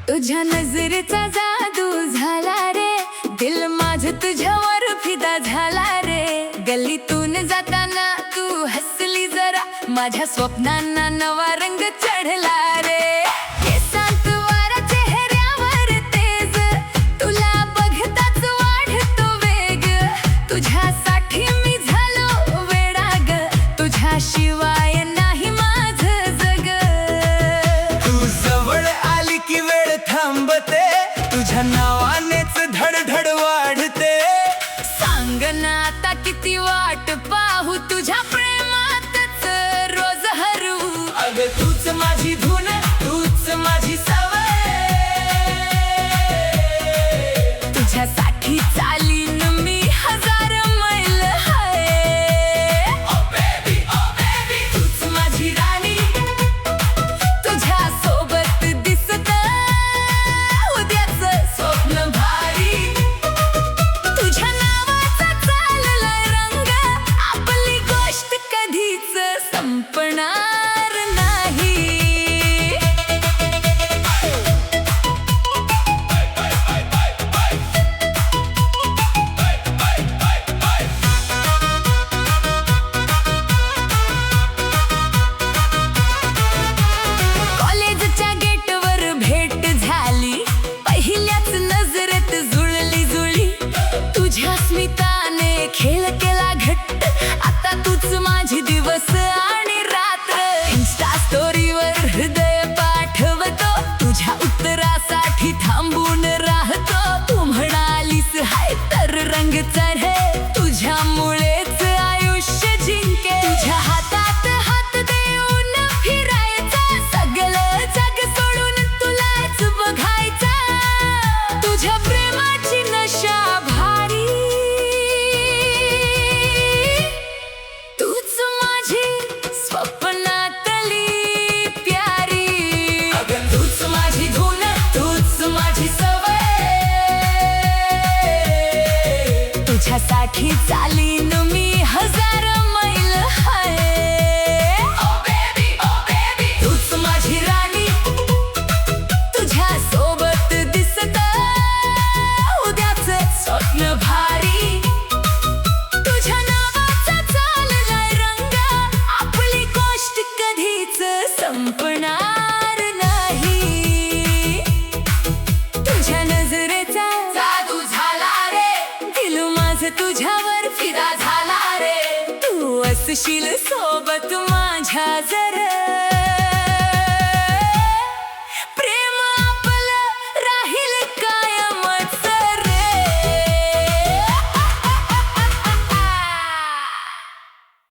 तुझ्या नजरेचा जादू झाला रे, दिल माझं तुझ्यावर फिदा झाला रे. गल्लीतून जाताना तू हसली जरा, माझ्या स्वप्नांना नवा रंग चढला रे. केसांत वारा चेहऱ्यावर तेज, तुला बघताच वाढतो वेग. तुझ्यासाठी मी झालो वेडा ग, तुझ्याशिवाय नाही माझं जग. तू जवळ आली की वेळ थांबते, तुझ्या नावानेच धडधड वाढते. सांग ना आता किती वाट पाहू, तुझ्या प्रेमातच रोज हरू. अगं तूच माझी धून, तूच माझी सवय. तुझ्यासाठी चालीन मी हजार मैल हाय. ओ बेबी तूच माझी राणी, तुझ्या सोबत दिसत उद्याच स्वप्न भारी. तुझ्या नावाचा चाललाय रंग, आपली गोष्ट कधीच संपणार नाही. कॉलेजच्या गेटवर भेट झाली, पहिल्याच नजरेत जुळली जुळली. तुझ्या स्मिताने खेळ केला घट्ट, आता तूच माझी दिवस आणि रात्र. इन्स्टा स्टोरीवर हृदय पाठवतो, तुझ्या उत्तरासाठी थांबून राहतो. तू म्हणालीस हाय तर रंग चढे, तुझ्यामुळेच आयुष्य जिंके. तुझ्या हातात हात देऊन फिरायचा, सगळं जग सोडून तुलाच बघायचा. तुझ्या प्रेमाची नशा भारी, तूच माझी स्वप्नातली प्यारी. अगं तूच माझी धून, तूच माझी सवय. तुझ्यासाठी चालीन मी हजार मैल हाय. ओ बेबी तूच माझी राणी, तुझ्या सोबत दिसत उद्याच स्वप्न भारी. तुझ्या नावाचा चाललाय रंग, आपली गोष्ट कधीच संपणार नाही. तुझ्या नजरेचा जादू झाला रे, दिल माझं तुझ्यावर फिदा झाला रे. तू असशील सोबत माझ्या जर